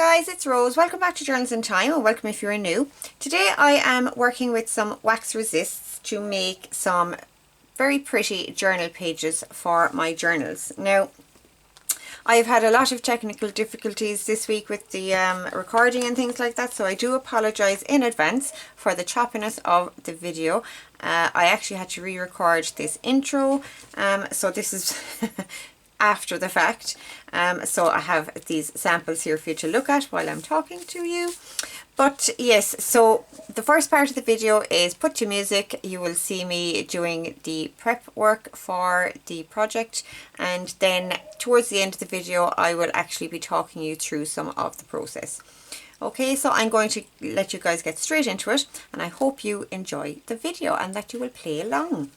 guys, it's Rose. Welcome back to Journals in Time, and welcome if you're new. Today I am working with some wax resists to make some very pretty journal pages for my journals. Now, I've had a lot of technical difficulties this week with the recording and things like that, so I do apologise in advance for the choppiness of the video. I actually had to re-record this intro, so this is after the fact. So I have these samples here for you to look at while I'm talking to you. But yes, so the first part of the video is put to music. You will see me doing the prep work for the project, and then towards the end of the video I will actually be talking you through some of the process. Okay, so I'm going to let you guys get straight into it, and I hope you enjoy the video and that you will play along.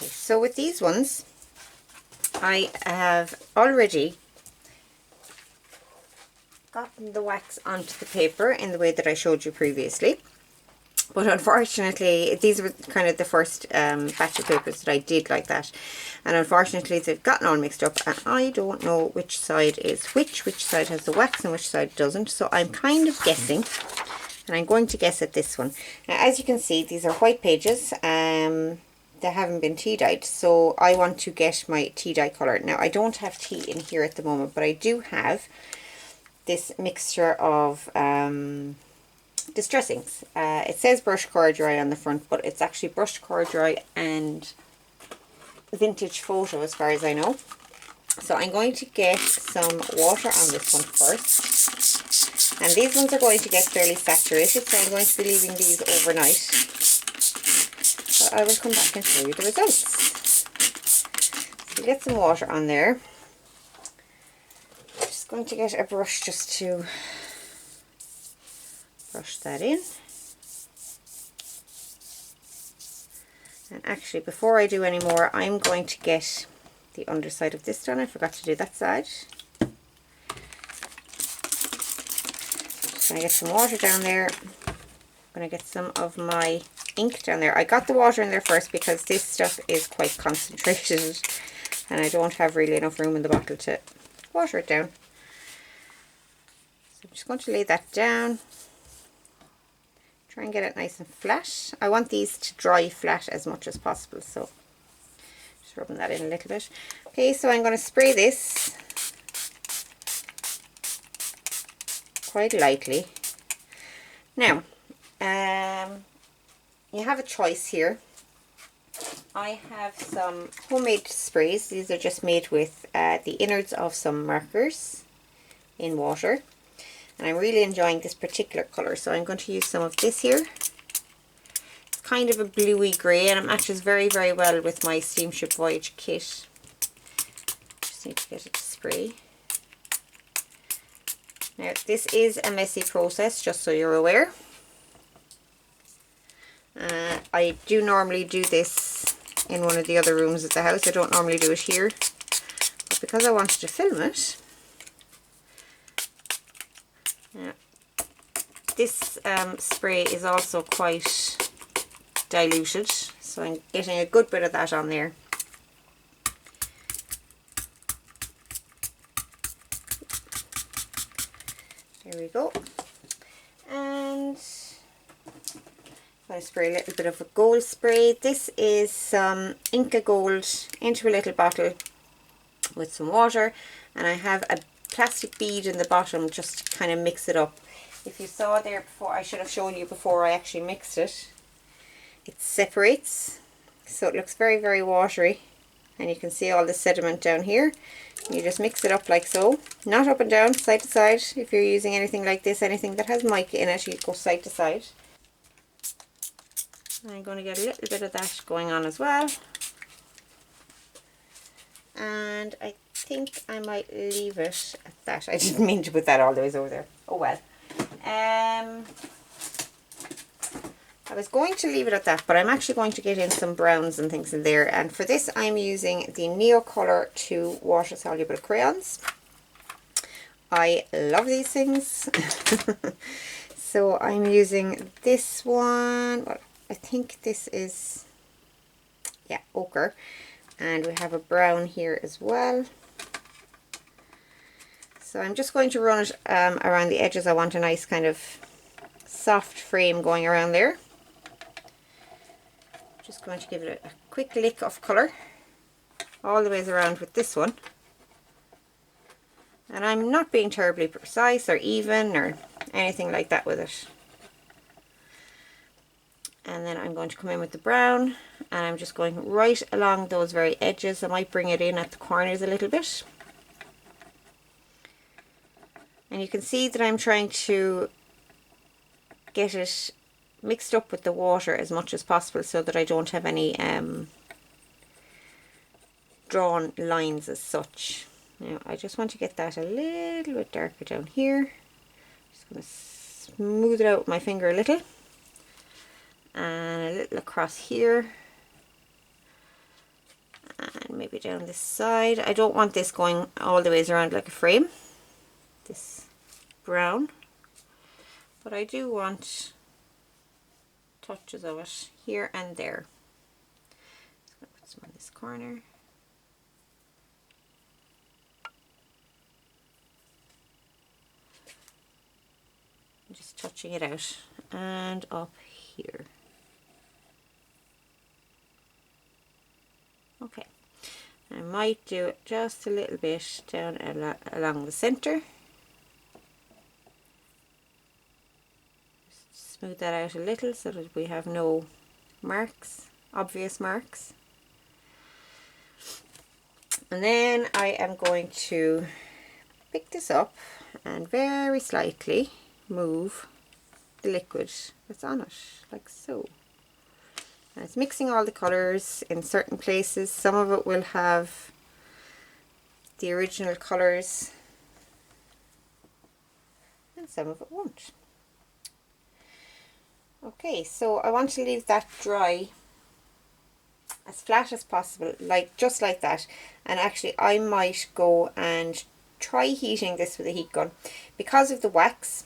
Okay, so with these ones, I have already gotten the wax onto the paper in the way that I showed you previously. But unfortunately, these were kind of the first batch of papers that I did like that. And unfortunately, they've gotten all mixed up and I don't know which side is which side has the wax and which side doesn't. So I'm kind of guessing, and I'm going to guess at this one. Now, as you can see, these are white pages. They haven't been tea dyed, so I want to get my tea dye colour. Now, I don't have tea in here at the moment, but I do have this mixture of distressings. It says brush core dry on the front, but it's actually brush core dry and vintage photo as far as I know. So I'm going to get some water on this one first, and these ones are going to get fairly saturated, so I'm going to be leaving these overnight, but I will come back and show you the results. So get some water on there. I'm just going to get a brush just to brush that in. And actually, before I do any more, I'm going to get the underside of this done. I forgot to do that side. Just going to get some water down there. I'm going to get some of my ink down there. I got the water in there first because this stuff is quite concentrated and I don't have really enough room in the bottle to water it down. So I'm just going to lay that down. Try and get it nice and flat. I want these to dry flat as much as possible, so just rubbing that in a little bit. Okay, so I'm going to spray this quite lightly. Now, you have a choice here. I have some homemade sprays. These are just made with the innards of some markers in water. And I'm really enjoying this particular colour, so I'm going to use some of this here. It's kind of a bluey grey and it matches very, very well with my Steamship Voyage kit. Just need to get it to spray. Now, this is a messy process, just so you're aware. I do normally do this in one of the other rooms at the house. I don't normally do it here, but because I wanted to film it, this spray is also quite diluted, so I'm getting a good bit of that on there. There we go. And I'm going to spray a little bit of a gold spray. This is some Inca Gold into a little bottle with some water, and I have a plastic bead in the bottom just to kind of mix it up. If you saw there before, I should have shown you before I actually mixed it. It separates, so it looks very, very watery, and you can see all the sediment down here. You just mix it up like so, not up and down, side to side. If you're using anything like this, anything that has mica in it, you go side to side. I'm going to get a little bit of that going on as well. And I think I might leave it at that. I didn't mean to put that all the way over there. Oh well. I was going to leave it at that, but I'm actually going to get in some browns and things in there. And for this, I'm using the Neocolor 2 water soluble crayons. I love these things. So I'm using this one. Well, I think this is, yeah, ochre. And we have a brown here as well. So I'm just going to run it around the edges. I want a nice kind of soft frame going around there. Just going to give it a quick lick of colour all the ways around with this one. And I'm not being terribly precise or even or anything like that with it. And then I'm going to come in with the brown, and I'm just going right along those very edges. I might bring it in at the corners a little bit. And you can see that I'm trying to get it mixed up with the water as much as possible so that I don't have any drawn lines as such. Now I just want to get that a little bit darker down here. Just going to smooth it out with my finger a little. And a little across here. And maybe down this side. I don't want this going all the ways around like a frame, this brown, but I do want touches of it here and there. So I'm going to put some on this corner. I'm just touching it out, and up here. Okay, I might do it just a little bit down along the center. Just smooth that out a little so that we have no marks, obvious marks. And then I am going to pick this up and very slightly move the liquid that's on it, like so. And it's mixing all the colours in certain places. Some of it will have the original colours and some of it won't. Okay, so I want to leave that dry as flat as possible, like just like that. And actually I might go and try heating this with a heat gun. Because of the wax,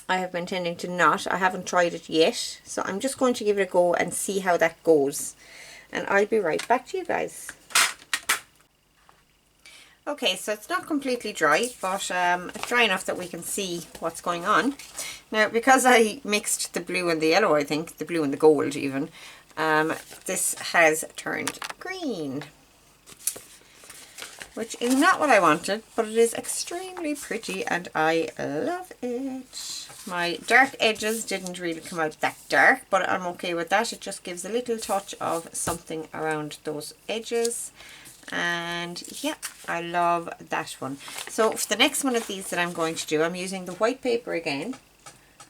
I have been tending to not. I haven't tried it yet, so I'm just going to give it a go and see how that goes. And I'll be right back to you guys. Okay, so it's not completely dry, but it's dry enough that we can see what's going on. Now, because I mixed the blue and the yellow, I think, the blue and the gold even, this has turned green, which is not what I wanted, but it is extremely pretty and I love it. My dark edges didn't really come out that dark, but I'm okay with that. It just gives a little touch of something around those edges. And yeah, I love that one. So for the next one of these that I'm going to do, I'm using the white paper again.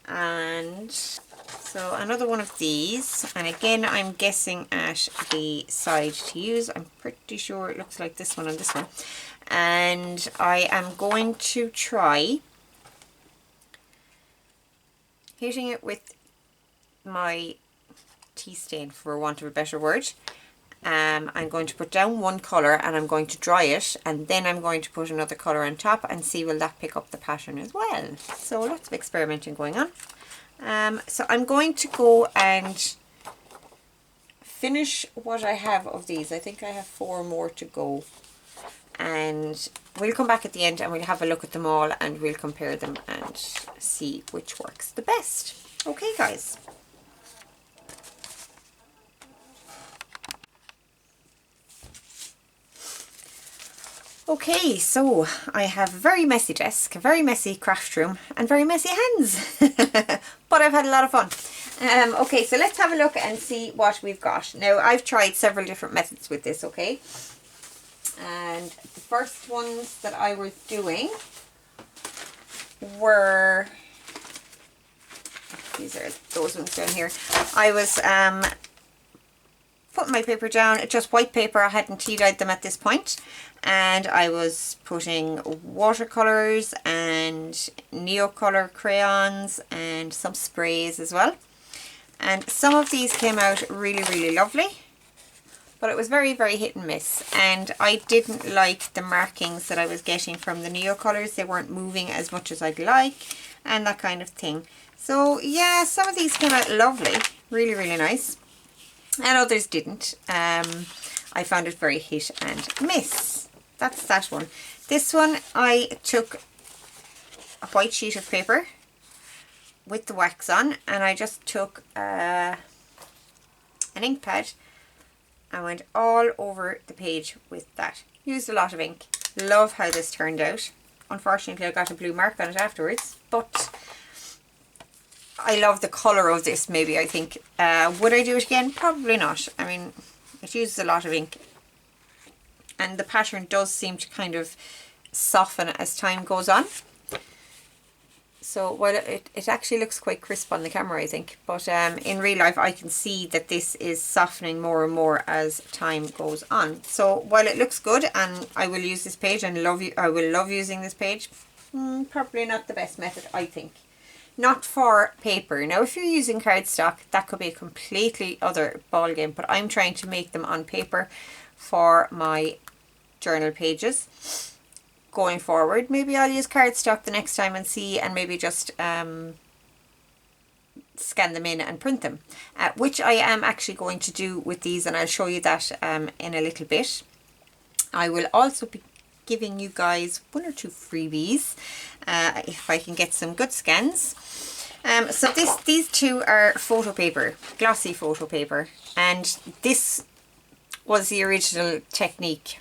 And so another one of these, and again I'm guessing at the side to use. I'm pretty sure it looks like this one and this one. And I am going to try hitting it with my tea stain, for want of a better word. I'm going to put down one colour and I'm going to dry it, and then I'm going to put another colour on top and see will that pick up the pattern as well. So lots of experimenting going on. So I'm going to go and finish what I have of these. I think I have 4 more to go, and we'll come back at the end and we'll have a look at them all and we'll compare them and see which works the best. Okay guys. Okay, so I have a very messy desk, a very messy craft room and very messy hands, but I've had a lot of fun. Okay, so let's have a look and see what we've got. Now, I've tried several different methods with this, okay? And the first ones that I was doing were, these are those ones down here. I was putting my paper down, just white paper. I hadn't tea dyed them at this point. And I was putting watercolours and Neocolor crayons and some sprays as well. And some of these came out really, really lovely. But it was very, very hit and miss. And I didn't like the markings that I was getting from the Neocolors. They weren't moving as much as I'd like and that kind of thing. So yeah, some of these came out lovely. Really, really nice. And others didn't. I found it very hit and miss. That's that one. This one, I took a white sheet of paper with the wax on, and I just took an ink pad and went all over the page with that. Used a lot of ink. Love how this turned out. Unfortunately, I got a blue mark on it afterwards, but I love the colour of this, maybe, I think. Would I do it again? Probably not. I mean, it uses a lot of ink. And the pattern does seem to kind of soften as time goes on. So while it actually looks quite crisp on the camera, I think. But in real life, I can see that this is softening more and more as time goes on. So while it looks good, and I will use this page and I will love using this page, probably not the best method, I think. Not for paper. Now, if you're using cardstock, that could be a completely other ballgame. But I'm trying to make them on paper for my journal pages going forward. Maybe I'll use cardstock the next time and see, and maybe just scan them in and print them, which I am actually going to do with these, and I'll show you that in a little bit. I will also be giving you guys 1 or 2 freebies if I can get some good scans. So these two are photo paper, glossy photo paper, and this was the original technique.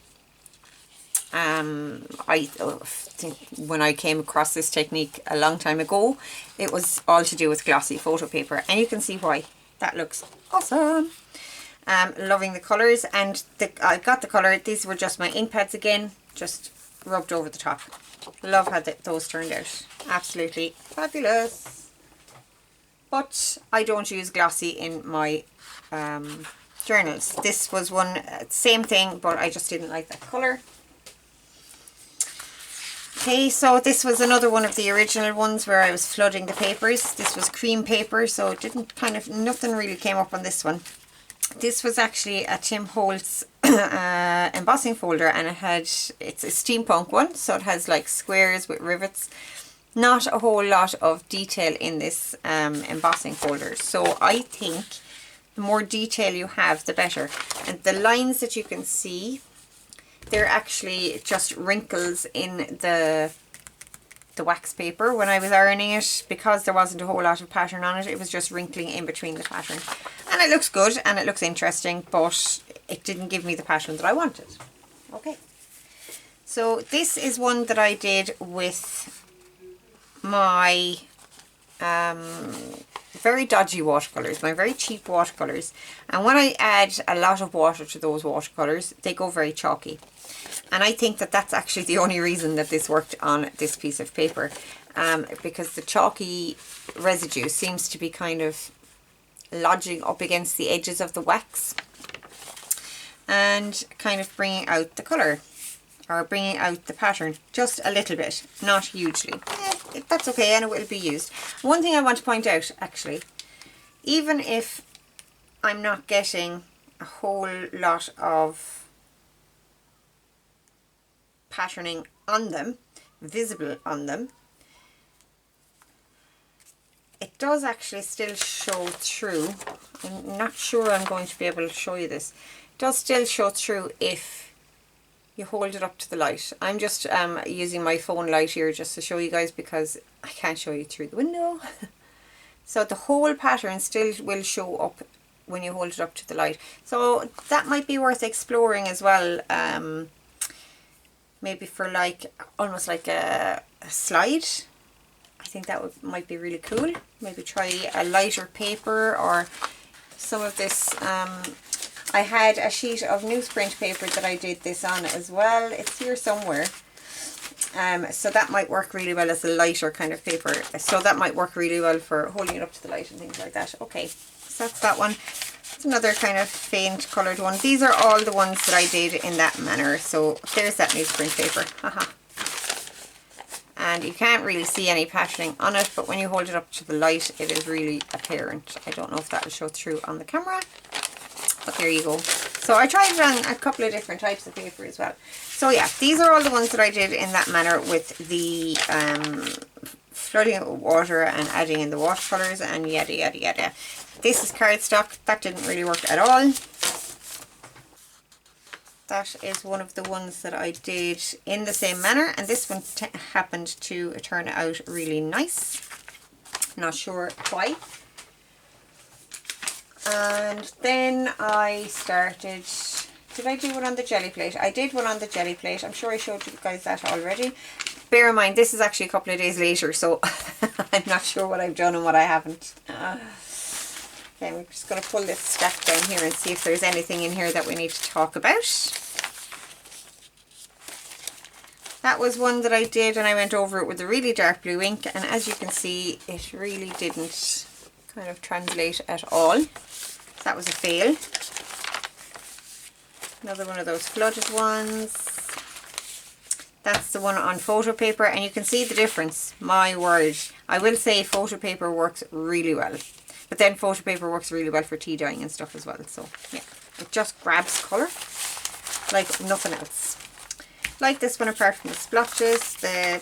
I think when I came across this technique a long time ago, it was all to do with glossy photo paper, and you can see why. That looks awesome. Loving the colours, and I got the colour. These were just my ink pads again, just rubbed over the top. Love how those turned out. Absolutely fabulous. But I don't use glossy in my journals. This was one, same thing, but I just didn't like that colour. Okay, so this was another one of the original ones where I was flooding the papers. This was cream paper, so it didn't nothing really came up on this one. This was actually a Tim Holtz embossing folder, and it's a steampunk one, so it has like squares with rivets. Not a whole lot of detail in this embossing folder, so I think the more detail you have, the better. And the lines that you can see, they're actually just wrinkles in the wax paper. When I was ironing it, because there wasn't a whole lot of pattern on it, it was just wrinkling in between the pattern. And it looks good and it looks interesting, but it didn't give me the pattern that I wanted. Okay, so this is one that I did with my very dodgy watercolours, my very cheap watercolours, and when I add a lot of water to those watercolours, they go very chalky. And I think that that's actually the only reason that this worked on this piece of paper, because the chalky residue seems to be kind of lodging up against the edges of the wax and kind of bringing out the colour, or bringing out the pattern just a little bit, not hugely. That's okay, and it will be used. One thing I want to point out, actually, even if I'm not getting a whole lot of patterning on them, visible on them, it does actually still show through. I'm not sure I'm going to be able to show you this. It does still show through if you hold it up to the light. I'm just using my phone light here just to show you guys, because I can't show you through the window. So the whole pattern still will show up when you hold it up to the light. So that might be worth exploring as well. Maybe for like almost like a slide. I think that might be really cool. Maybe try a lighter paper or some of this. I had a sheet of newsprint paper that I did this on as well. It's here somewhere. So that might work really well as a lighter kind of paper. So that might work really well for holding it up to the light and things like that. Okay, so that's that one. It's another kind of faint coloured one. These are all the ones that I did in that manner. So there's that newsprint paper. Haha. And you can't really see any patterning on it, but when you hold it up to the light, it is really apparent. I don't know if that will show through on the camera, but there you go. So I tried it on a couple of different types of paper as well. So yeah, these are all the ones that I did in that manner with the flooding it with water and adding in the watercolours and yada yada yada. This is cardstock. That didn't really work at all. That is one of the ones that I did in the same manner, and this one happened to turn out really nice. Not sure why. And then I started, did I do one on the jelly plate? I did one on the jelly plate. I'm sure I showed you guys that already. Bear in mind, this is actually a couple of days later, so I'm not sure what I've done and what I haven't. Okay, we're just going to pull this stack down here and see if there's anything in here that we need to talk about. That was one that I did, and I went over it with a really dark blue ink, and as you can see, it really didn't kind of translate at all. So that was a fail. Another one of those flooded ones. That's the one on photo paper, and you can see the difference. My word. I will say photo paper works really well. But then photo paper works really well for tea dyeing and stuff as well. So yeah, it just grabs colour. like nothing else. Like this one, apart from the splotches, the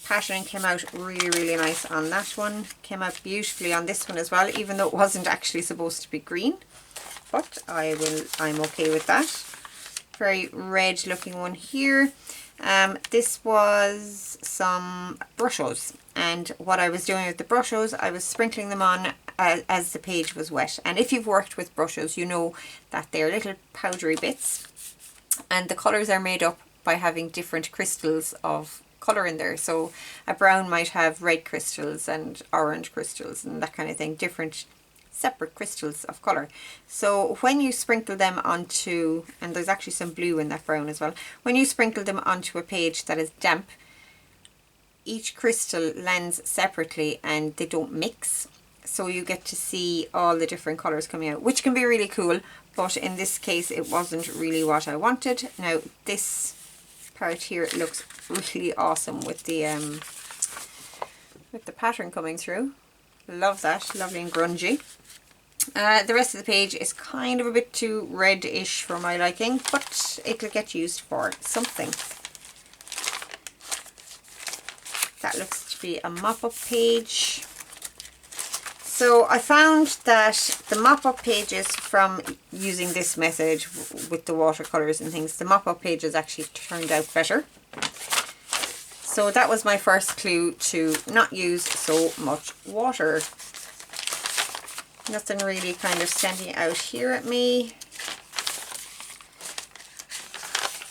patterning came out really, really nice on that one. Came out beautifully on this one as well, even though it wasn't actually supposed to be green. But I'm okay with that. Very red looking one here. This was some brushes, and what I was doing with the brushes, I was sprinkling them on as the page was wet. And if you've worked with brushes, you know that they're little powdery bits, and the colours are made up by having different crystals of colour in there. So a brown might have red crystals and orange crystals and that kind of thing, different separate crystals of colour. So when you sprinkle them onto, and there's actually some blue in that brown as well, when you sprinkle them onto a page that is damp, each crystal lands separately and they don't mix, so you get to see all the different colours coming out, which can be really cool, but in this case it wasn't really what I wanted. Now this part here looks really awesome with the pattern coming through. Love that, lovely and grungy. The rest of the page is kind of a bit too reddish for my liking, but it'll get used for something. That looks to be a mop-up page. So I found that the mop-up pages from using this method with the watercolours and things, the mop-up pages actually turned out better. So that was my first clue to not use so much water. Nothing really kind of standing out here at me.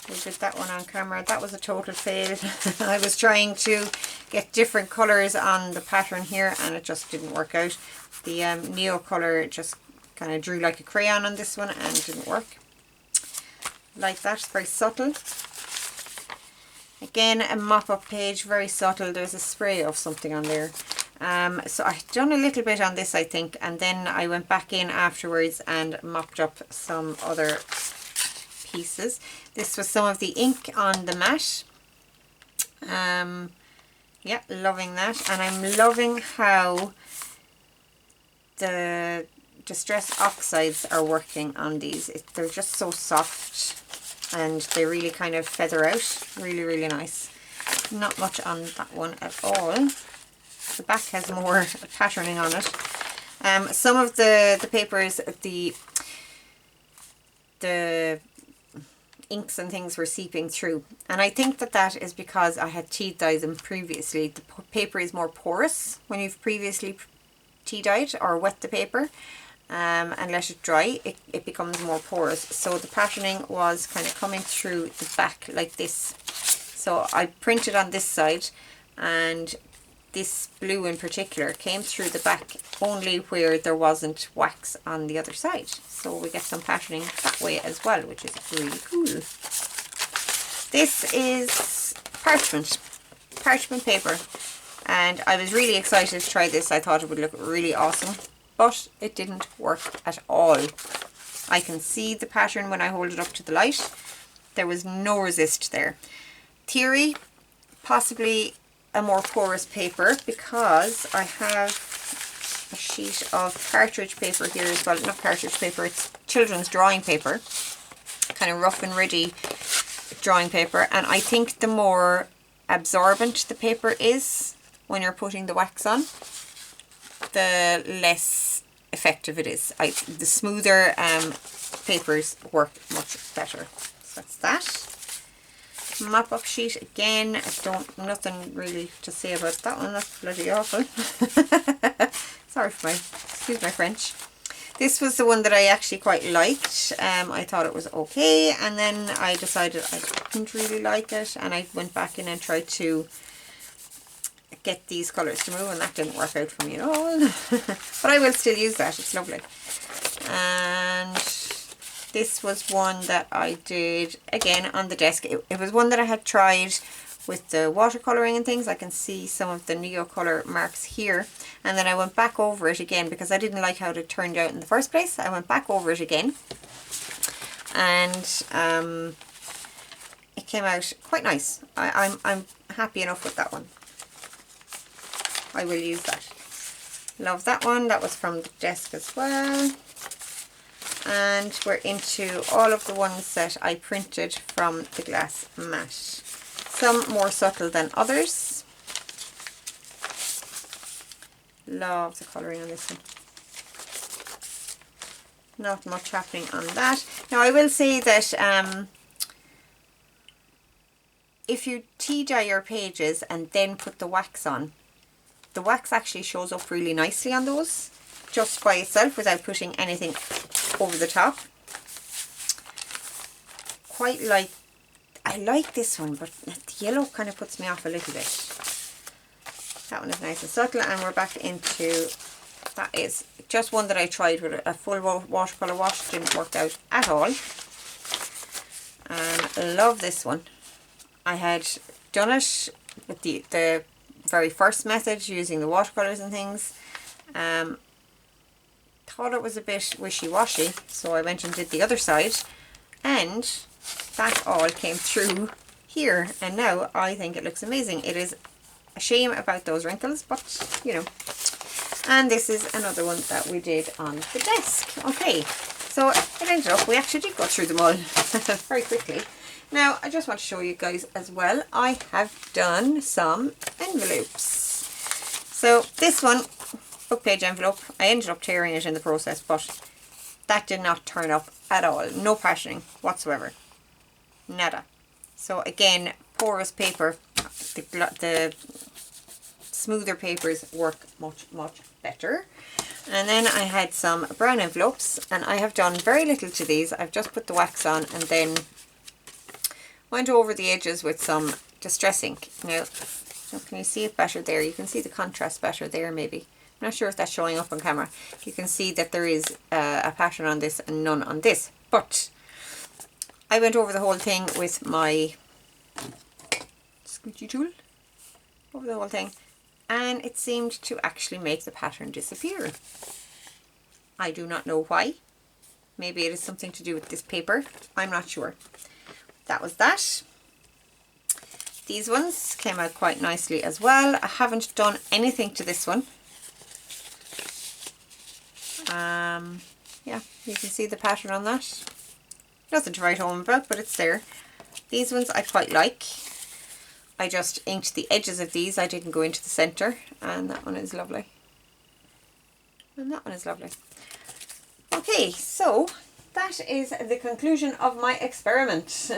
We did that one on camera. That was a total fail. I was trying to get different colours on the pattern here and it just didn't work out. The Neo colour just kind of drew like a crayon on this one and it didn't work. Like that, it's very subtle. Again, a mop-up page, very subtle. There's a spray of something on there. So I've done a little bit on this, I think, and then I went back in afterwards and mopped up some other pieces. This was some of the ink on the mat. Yeah, loving that, and I'm loving how the Distress Oxides are working on these. They're just so soft and they really kind of feather out. Really, really nice. Not much on that one at all. The back has more patterning on it. Some of the papers, the inks and things were seeping through, and I think that is because I had tea dyed them previously. The paper is more porous when you've previously tea dyed or wet the paper and let it dry. It becomes more porous, so the patterning was kind of coming through the back like this. So I printed on this side, and this blue in particular came through the back only where there wasn't wax on the other side. So we get some patterning that way as well, which is really cool. This is parchment paper, and I was really excited to try this. I thought it would look really awesome, but it didn't work at all. I can see the pattern when I hold it up to the light. There was no resist there. Theory, possibly a more porous paper, because I have a sheet of cartridge paper here as well. Not cartridge paper, it's children's drawing paper, kind of rough and ready drawing paper, and I think the more absorbent the paper is when you're putting the wax on, the less effective it is. The smoother papers work much better. So that's that. Mop-up sheet again. Nothing really to say about that one. That's bloody awful. Sorry for excuse my French. This was the one that I actually quite liked. I thought it was okay, and then I decided I didn't really like it, and I went back in and tried to get these colours to move, and that didn't work out for me at all. But I will still use that. It's lovely. And this was one that I did again on the desk. It was one that I had tried with the watercolouring and things. I can see some of the Neo colour marks here, and then I went back over it again because I didn't like how it turned out in the first place. I went back over it again, and it came out quite nice. I'm happy enough with that one. I will use that. Love that one. That was from the desk as well. And we're into all of the ones that I printed from the glass mat. Some more subtle than others. Love the colouring on this one. Not much happening on that. Now I will say that if you tea dye your pages and then put the wax on, the wax actually shows up really nicely on those, just by itself without putting anything over the top. I like this one, but the yellow kind of puts me off a little bit. That one is nice and subtle, and we're back into, that is just one that I tried with a full watercolour wash, didn't work out at all. Love this one. I had done it with the very first method using the watercolours and things. Thought it was a bit wishy-washy, so I went and did the other side, and that all came through here, and now I think it looks amazing. It is a shame about those wrinkles, but you know. And this is another one that we did on the desk. Okay, so it ended up, we actually did go through them all very quickly. Now I just want to show you guys as well, I have done some envelopes. So this one, book page envelope, I ended up tearing it in the process, but that did not turn up at all. No patterning whatsoever. Nada. So again, porous paper, the smoother papers work much better. And then I had some brown envelopes, and I have done very little to these. I've just put the wax on and then went over the edges with some Distress ink. Now, can you see it better there? You can see the contrast better there maybe. I'm not sure if that's showing up on camera. You can see that there is a pattern on this and none on this. But I went over the whole thing with my squeegee tool. Over the whole thing. And it seemed to actually make the pattern disappear. I do not know why. Maybe it is something to do with this paper. I'm not sure. That was that. These ones came out quite nicely as well. I haven't done anything to this one. Yeah, you can see the pattern on that. Nothing to write home about, but it's there. These ones I quite like. I just inked the edges of these. I didn't go into the centre, and that one is lovely. And that one is lovely. Okay, so that is the conclusion of my experiment.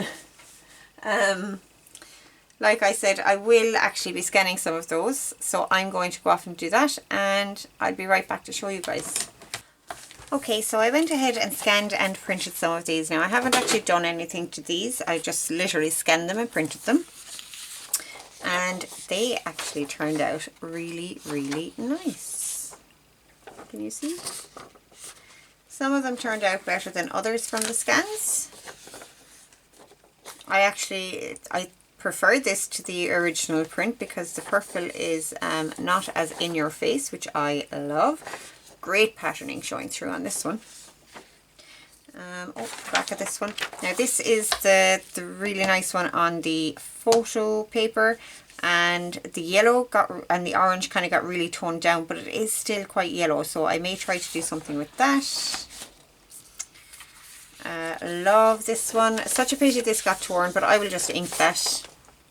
Like I said, I will actually be scanning some of those, so I'm going to go off and do that, and I'll be right back to show you guys. Okay, so I went ahead and scanned and printed some of these. Now I haven't actually done anything to these. I just literally scanned them and printed them. And they actually turned out really nice. Can you see? Some of them turned out better than others from the scans. I prefer this to the original print because the purple is not as in your face, which I love. Great patterning showing through on this one. Back at this one. Now this is the really nice one on the photo paper, and the yellow and the orange kind of got really toned down, but it is still quite yellow, so I may try to do something with that. Love this one. Such a pity this got torn, but I will just ink that,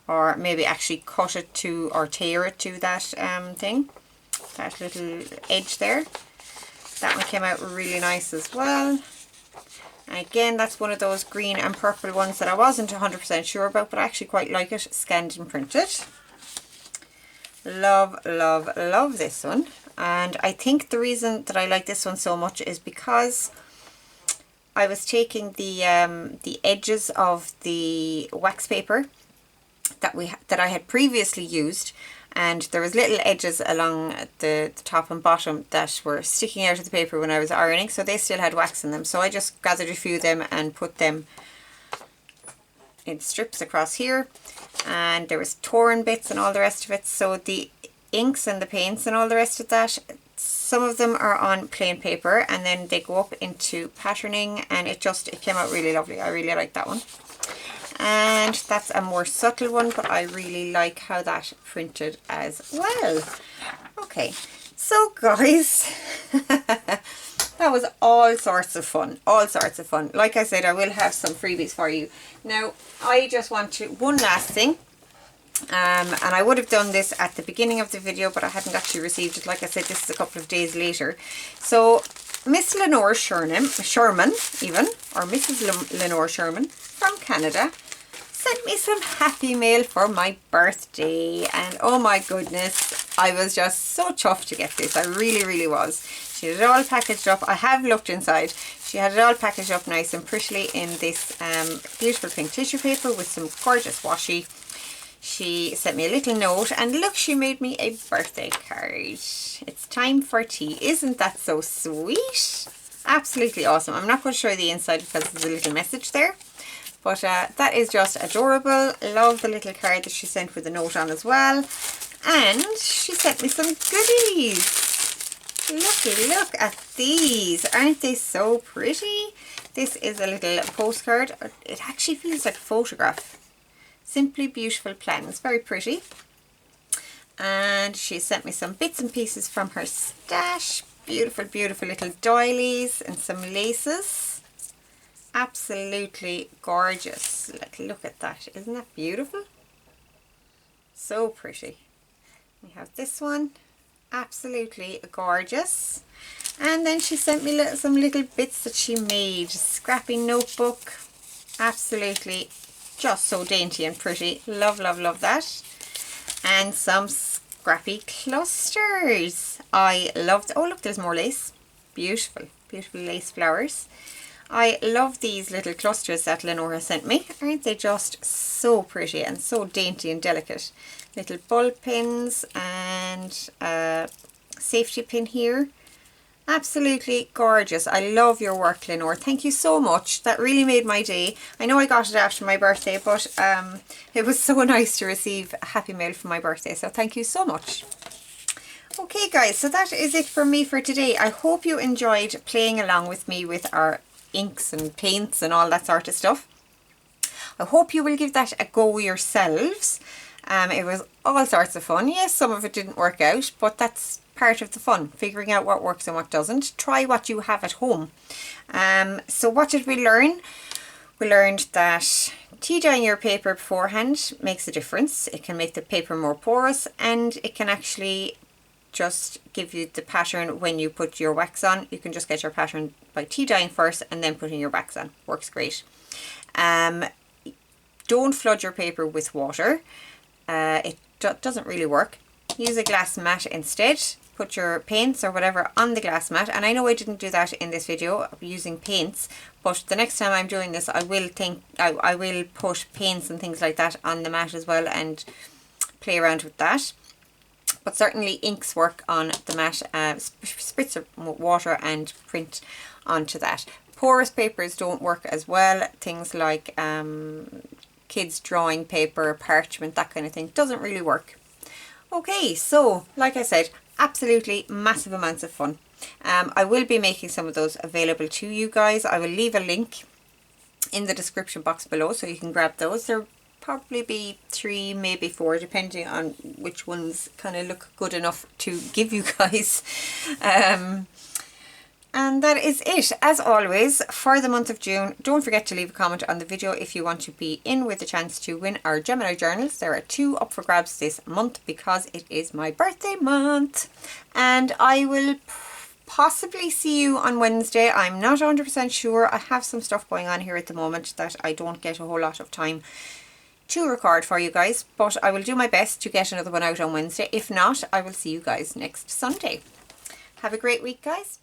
or maybe actually cut it to, or tear it to that thing, that little edge there. That one came out really nice as well. And again, that's one of those green and purple ones that I wasn't 100% sure about, but I actually quite like it, scanned and printed. Love this one. And I think the reason that I like this one so much is because I was taking the edges of the wax paper that I had previously used, and there was little edges along the top and bottom that were sticking out of the paper when I was ironing, so they still had wax in them. So I just gathered a few of them and put them in strips across here, and there was torn bits and all the rest of it. So the inks and the paints and all the rest of that, some of them are on plain paper and then they go up into patterning, and it came out really lovely. I really like that one. And that's a more subtle one, but I really like how that printed as well. Okay, so guys, that was all sorts of fun, all sorts of fun. Like I said, I will have some freebies for you. Now, I just want to, one last thing, and I would have done this at the beginning of the video, but I hadn't actually received it. Like I said, this is a couple of days later. So, Miss Lenore Sherman even, or Mrs. Lenore Sherman from Canada, sent me some happy mail for my birthday, and oh my goodness, I was just so chuffed to get this. I really was. She had it all packaged up. I have looked inside. She had it all packaged up nice and prettily in this beautiful pink tissue paper with some gorgeous washi. She sent me a little note, and look, she made me a birthday card. It's time for tea. Isn't that so sweet? Absolutely awesome. I'm not going to show you the inside because there's a little message there. But that is just adorable. Love the little card that she sent with a note on as well. And she sent me some goodies. Look at these. Aren't they so pretty? This is a little postcard. It actually feels like a photograph. Simply Beautiful Plans. Very pretty. And she sent me some bits and pieces from her stash. Beautiful little doilies and some laces. Absolutely gorgeous. Like, look at that. Isn't that beautiful? So pretty. We have this one. Absolutely gorgeous. And then she sent me some little bits that she made. Scrappy notebook. Absolutely just so dainty and pretty. Love that. And some scrappy clusters. I loved. Oh look, there's more lace. Beautiful lace flowers. I love these little clusters that Lenore sent me. Aren't they just so pretty and so dainty and delicate? Little ball pins and a safety pin here. Absolutely gorgeous. I love your work, Lenore. Thank you so much. That really made my day. I know I got it after my birthday, but it was so nice to receive a happy mail for my birthday. So thank you so much. Okay guys, so that is it for me for today. I hope you enjoyed playing along with me with our inks and paints and all that sort of stuff. I hope you will give that a go yourselves. It was all sorts of fun. Yes, some of it didn't work out, but that's part of the fun, figuring out what works and what doesn't. Try what you have at home. So what did we learn? We learned that tea dyeing your paper beforehand makes a difference. It can make the paper more porous, and it can actually just give you the pattern when you put your wax on. You can just get your pattern by tea dyeing first and then putting your wax on. Works great. Don't flood your paper with water. It doesn't really work. Use a glass mat instead. Put your paints or whatever on the glass mat. And I know I didn't do that in this video. I'll be using paints, but the next time I'm doing this, I will put paints and things like that on the mat as well and play around with that. But certainly inks work on the mat. Spritz of water and print onto that. Porous papers don't work as well. Things like kids drawing paper, parchment, that kind of thing doesn't really work. Okay, so like I said, absolutely massive amounts of fun. I will be making some of those available to you guys. I will leave a link in the description box below so you can grab those. There'll probably be 3, maybe 4, depending on which ones kind of look good enough to give you guys. And that is it. As always, for the month of June, don't forget to leave a comment on the video if you want to be in with a chance to win our Gemini journals. There are 2 up for grabs this month because it is my birthday month. And I will possibly see you on Wednesday. I'm not 100% sure. I have some stuff going on here at the moment that I don't get a whole lot of time to record for you guys. But I will do my best to get another one out on Wednesday. If not, I will see you guys next Sunday. Have a great week, guys.